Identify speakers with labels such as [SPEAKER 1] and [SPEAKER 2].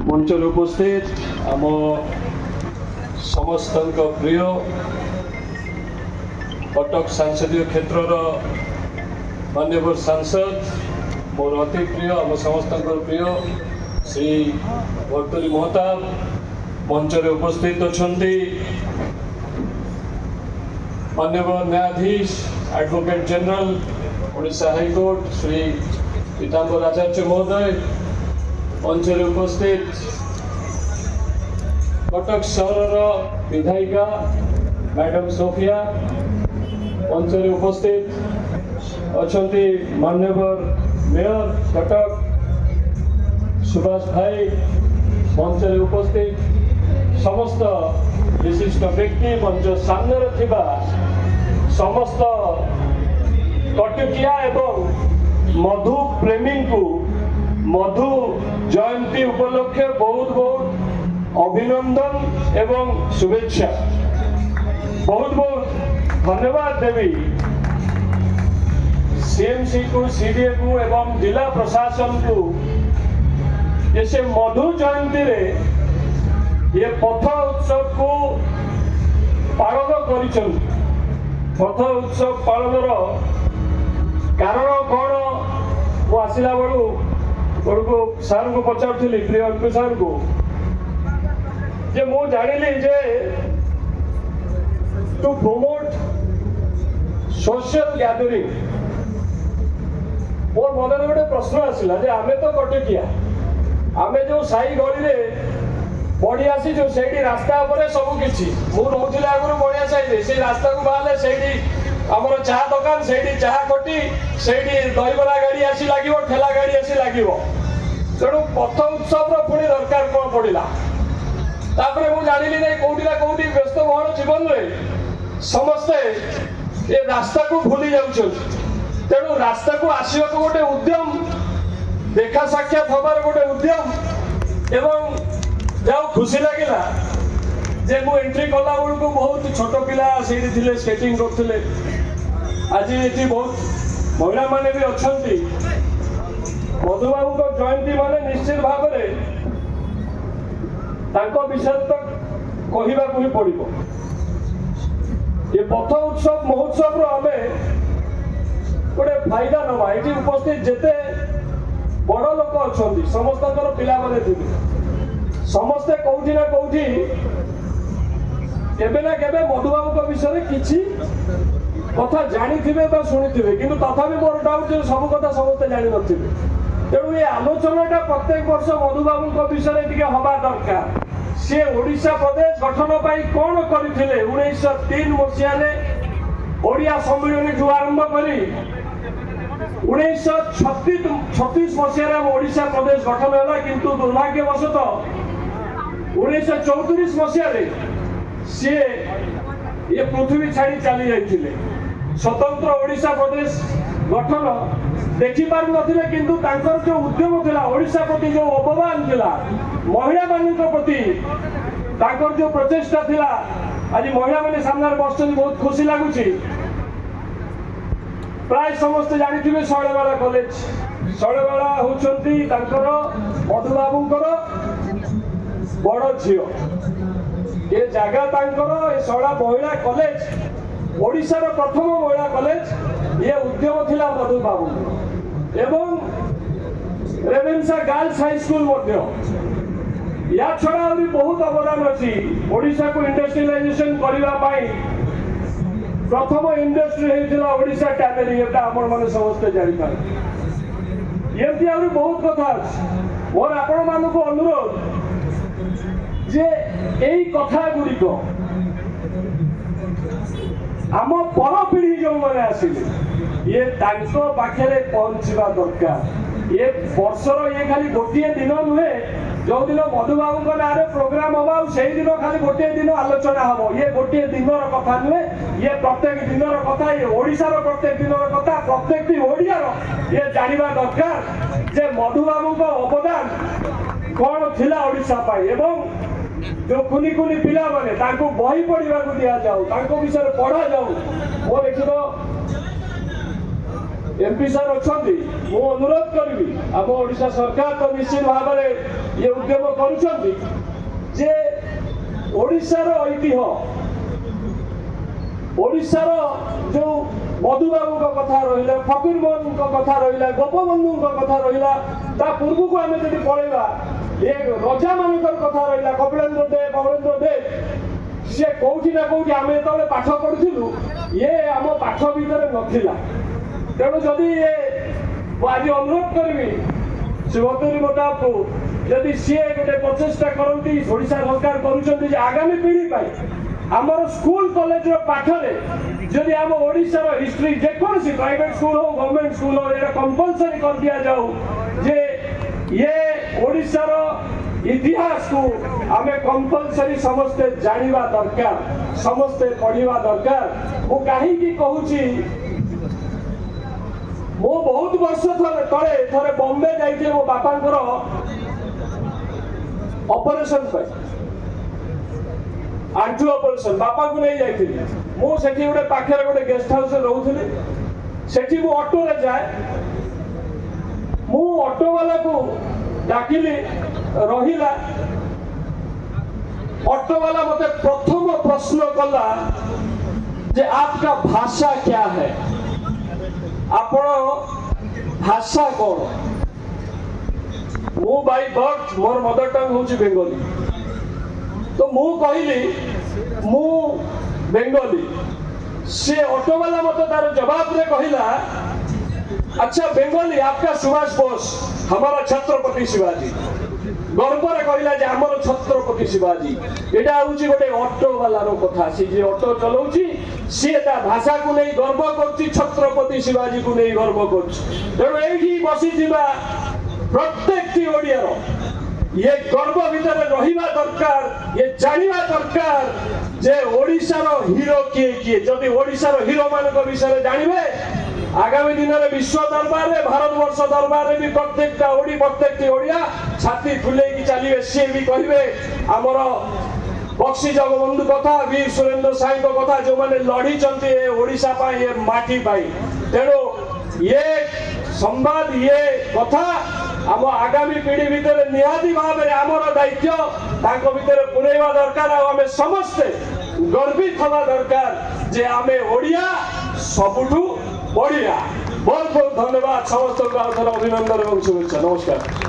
[SPEAKER 1] मंचर उपस्थित आम समस्त प्रिय कटक सांसदीय क्षेत्र माननीय सांसद मोर अति प्रिय आम समस्त प्रिय श्री भर्तृहरि महताब मंचर उपस्थित अच्छा माननीय न्यायाधीश advocate general Odisha high court Shri Pitambar Acharya महोदय मंचर उपस्थित कटक सहर विधायिका मैडम सोफिया मंचर उपस्थित अच्छा माननीय मेयर कटक सुभाष भाई मंचर उपस्थित समस्त विशिष्ट व्यक्ति मंच सामने थिबा समस्त कटकिया एवं मधु प्रेमी को मधु जयंती उपलक्षे बहुत बहुत अभिनंदन एवं शुभेच्छा बहुत बहुत धन्यवाद देवी सीएमसी को सीडीए को एवं जिला प्रशासन को जैसे मधु जयंती रे ये पथ उत्सव को पालन कर पथ उत्सव पालन कारण कौन वो आसला बड़ू को सार को पचारूली प्रिय सार को जे मु जानिली जे टू प्रमोट सोशल गैदरिंग मोर मन गोटे प्रश्न आसला जे आमे तो कटकिया आमे जो साई गली रे बढ़ी आसी जो सेठी रास्ता पर सब किछि मु रहउथिले आगुर बढ़िया साई से रास्ता को बाहले सेठी हमर चाह दुकान सेठी चाह कोटी सेठी दहीबरा गाड़ी आसी लागिवो ठेला गाड़ी आसी लागिवो तेणु पथ उत्सव रो पुणी दरकार कोन पड़िला तापरे मु जानिली नै कोउठी ना कोउठी व्यस्त बहुल जीवन रे समस्ते ए रास्ता को भूली जाउछन तेणु रास्ता को आसीबा को गोटे उद्यम देखा साक्षात हबार गोटे उद्यम एवं जाओ खुशी लगिला जे मु एंट्री कला बेलू को बहुत छोट पिला से स्केटिंग करते आज ये बहुत महिला माने भी अच्छा मधुबाबू को जयंती माने निश्चित भाव विषय तो कहवाक ही पड़ो ये पथ उत्सव महोत्सव आमे गोटे फायदा नवा ये उपस्थित जिते बड़ लोक अच्छा समस्त पिला माने थे समस्ते कौटी ना कौटी केबे ना केबे मधुबाबू विषय किसी कथा जानी शुणी किंतु तथापि मोर डाउट सब कथा समस्ते जानी नथिबे तेणु ये आलोचनाटा प्रत्येक वर्ष मधुबाबू विषय टिके हवा दरकार सी ओडिशा प्रदेश गठन पाई कौन करथिले 1903 मसीहा ओडिया सम्मेलन जो आरंभ करी 1936 मसीहा ओडिशा प्रदेश गठन है किंतु दुर्भाग्यवशतः 1934 मसीह सी ये पृथ्वी छाड़ी चली जाते स्वतंत्र ओडिशा प्रदेश गठन देखी पार नथिले किंतु तांकर जो उद्यम थिला ओडिशा प्रति जो अवदान थिला महिला मानक प्रति तांकर जो प्रचेष्टा थिला आज महिला माने सामने बसछन बहुत खुशी लागुची प्राय समस्त जानिथिबे शैलबाला कॉलेज शैलबाला होचंती तांकर मधुबाबूंकर बड़ झील ये जगह ये शैला महिला कॉलेज ओडिशार प्रथम महिला कॉलेज ये उद्यम थिला मधुबाबू एवं रेवेन्सा गर्ल्स हाई स्कूल या छड़ा भी बहुत अवदान अच्छी ओडिशा को इंडस्ट्रियलाइजेशन करने प्रथम इंडस्ट्री होता ओडिशा टैनरी आपण मैंने समस्ते जापर ये बहुत कथा मोर आपण मानक अनुरोध जे यही कथा गुड़िक आम पर पीढ़ी जो मैंने आसिले ये पाखे पहुंचवा दरकार ये वर्षर ये खाली गोटे दिन नुहे जो दिन मधुबाबू ना प्रोग्राम हम से दिन खाली गोटे दिन आलोचना हम ये गोटे दिन कथा नुहे ये प्रत्येक दिन कथा ये ओडिशार प्रत्येक दिन कथा प्रत्येक ओडियार ये जानवा दरकार जे मधुबाबू अवदान कौन थिला ओडिशा पाई एवं जो कुनी कुनी पिला माने तांको बही पढ़ा दिया जाऊ तांको विषय पढ़ा जाऊ वो देखो एमपी सार अच्छा मु अनुरोध करी आम ओडिशा सरकार तो निश्चित भाव में ये उद्यम करुँचे जे ओडिशार ऐतिह्य ओडिशार जो मधुबाबू कथा रहा फकीर मोहन कथा रहा गोपबंधु कथा रहा ता पूर्व को आम जब पलैवा ये रजा मान कथा रहा कपिलेन्द्र दे सी कौटी ना कौटी आम जो पाठ पढ़ुलु ये आम पाठ भितर नथिला तेणु जदि ये आज अनुरोध करी सुभद्री मोटा को जदि सी गोटे प्रचेषा करती ओडिशा सरकार करुँच आगामी पीढ़ी आमर स्कूल कॉलेज पाठरे जदि आम ओडिशार हिस्ट्री जेकोसी प्राइवेट स्कूल हो गवर्नमेंट स्कूल हो ये कंपलसरी कर दिया जाऊ जे ये ओडिशार इतिहास को आमे कंपलसरी समस्ते जानिबा दरकार समस्ते पढ़िबा दरकार मु काहे की कहूची मो बहुत वर्ष तले थरे बॉम्बे जाइए मो बापांकर ऑपरेशन पे आंठू ऑपरेशन बापा को नहीं जाइए मुझे गोटे पाखे गोटे गेस्ट हाउस रोली से ऑटो रे जाए मु ऑटो वाला को डाकिली रहिला ऑटो वाला मते प्रथम प्रश्न कला जे आपका भाषा क्या है आपण भाषा कौन मु by birth more mother tongue हूँ बेंगली तो मु कहली मु बेंगली से ऑटो वाला मत तार जवाब रे कहला अच्छा बेंगली आपका सुभाष बोस हमारा छत्रपति शिवाजी गर्व रे कहला जे हमर छत्रपति शिवाजी एटा होची गोटे ऑटो वाला रो कथा सी जे ऑटो चलाउची सी ता भाषा को नहीं गर्व करची छत्रपति शिवाजी को नहीं गर्व करची तेणु एठी बसी दिबा प्रत्येकटी ओडिया रो ये गर्व भीतर रहिबा दरकार ये जानिबा दरकार जे ओडिशार हीरो किए किए जदि ओडिशार हीरो मानक विषय जानिबे आगामी दिन में विश्व दरबार में भारत वर्ष दरबार में भी प्रत्येकटी ओडिया छाती फुले की चलिए सी भी कहे आमर बक्सी जगबंधु कथा वीर सुरेंद्र साई कथा जो मैंने लड़ी ओडिशा पाई ये माटी पाई तेणु ये संवाद ये कथा आम आगामी पीढ़ी भितर निहाती भाव में आमर दायित्व तांको भितर पुरेवा दरकार आम समस्ते गर्वित हवा दरकार जे आमे ओडिया सबुठू बढ़िया बहुत बहुत धन्यवाद समस्त अभिनंदन और शुभेच्छा नमस्कार।